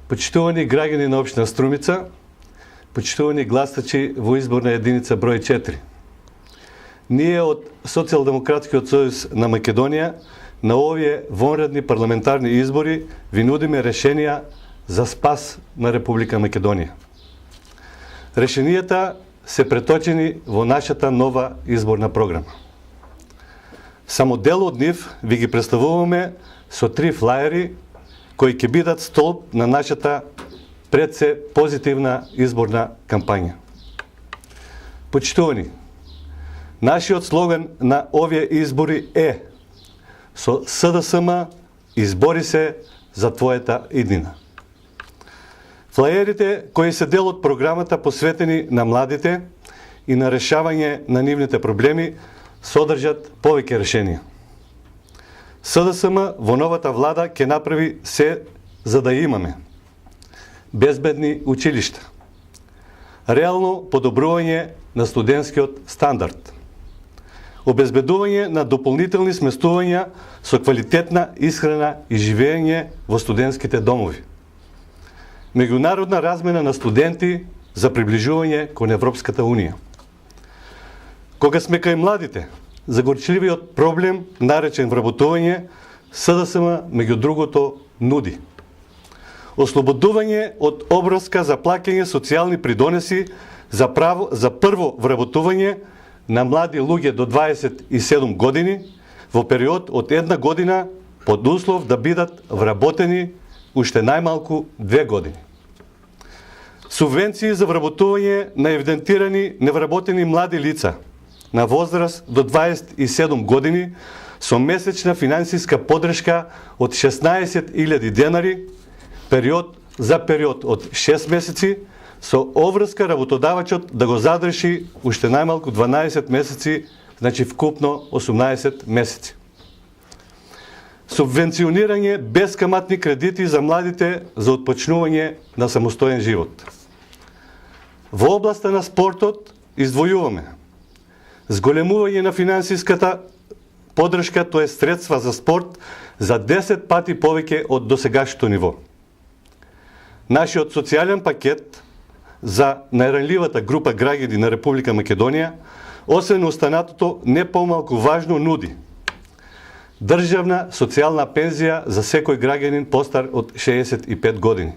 Почитувани граѓани на општина Струмица, почитувани гласачи во изборна единица број 4. Ние од Социјалдемократскиот сојуз на Македонија на овие вонредни парламентарни избори ви нудиме решенија за спас на Република Македонија. Решенијата се преточени во нашата нова изборна програма. Само дел од нив ви ги представуваме со 3 флаери кои ќе бидат столб на нашата пред се позитивна изборна кампања. Почитувани, нашиот слоган на овие избори е: со СДСМ избори се за твојата иднина. Флаерите кои се дел од програмата посветени на младите и на решавање на нивните проблеми содржат повеќе решенија. СДСМ во новата влада ќе направи се за да имаме безбедни училишта, реално подобрување на студентскиот стандард, обезбедување на дополнителни сместувања со квалитетна исхрана и живење во студентските домови, меѓународна размена на студенти за приближување кон Европската Унија. Кога сме кај младите, загорчливиот проблем наречен вработување, СДСМ меѓу другото нуди ослободување од обврска за плаќање социјални придонеси за прво вработување на млади луѓе до 27 години во период од 1 година под услов да бидат вработени уште најмалку 2 години. Субвенции за вработување на евидентирани невработени млади лица на возраст до 27 години со месечна финансиска подршка од 16.000 денари за период од 6 месеци со обврска работодавачот да го задржи уште најмалку 12 месеци, значи вкупно 18 месеци. Субвенционирање бескаматни кредити за младите за отпочнување на самостоен живот. Во областа на спортот издвојуваме зголемување на финансиската подршка, тоа е средства за спорт, за 10 пати повеќе од досегашното ниво. Нашиот социјален пакет за најранливата група граѓани на Република Македонија, освен останатото, не помалку важно нуди државна социјална пензија за секој граѓанин постар од 65 години.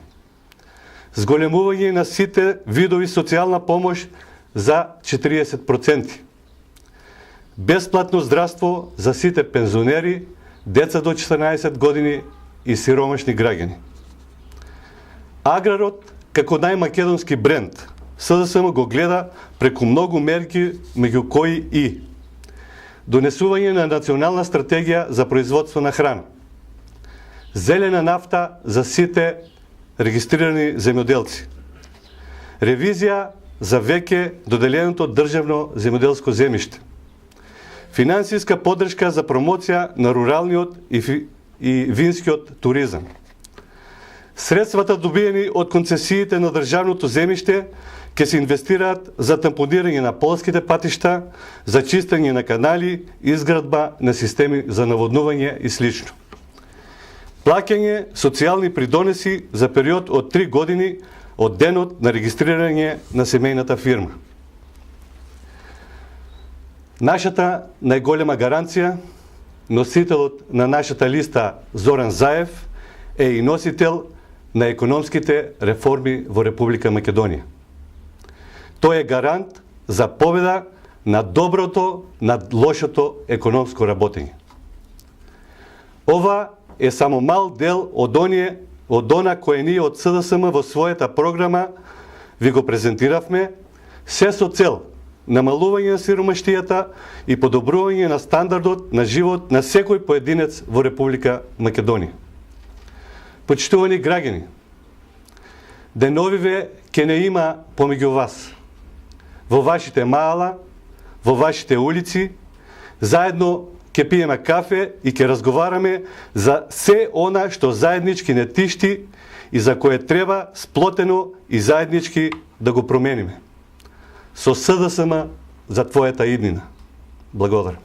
Зголемување на сите видови социјална помош за 40%. Бесплатно здравство за сите пензионери, деца до 14 години и сиромашни граѓани. Аграрот како најмакедонски бренд, СДСМ го гледа преку многу мерки, меѓу кои и донесување на национална стратегија за производство на храна, зелена нафта за сите регистрирани земјоделци, ревизија за веќе доделеното државно земјоделско земјиште, финансиска подршка за промоција на руралниот и винскиот туризам. Средствата добиени од концесиите на државното земјиште ќе се инвестираат за тампонирање на полските патишта, за чистење на канали, изградба на системи за наводнување и слично. Плаќање социјални придонеси за период од 3 години од денот на регистрирање на семејната фирма. Нашата најголема гаранција, носителот на нашата листа Зоран Заев е и носител на економските реформи во Република Македонија. Тој е гарант за победа над доброто, над лошото економско работење. Ова е само мал дел од она кое ние од СДСМ во својата програма ви го презентиравме, се со цел намалување на сиромаштијата и подобрување на стандардот на живот на секој поединец во Република Македонија. Почитувани граѓани, деновиве ќе не има помеѓу вас, во вашите маала, во вашите улици, заедно ќе пиеме кафе и ќе разговараме за се она што заеднички не тишти и за кое треба сплотено и заеднички да го промениме. Со СДСМ за твојата иднина. Благодарам.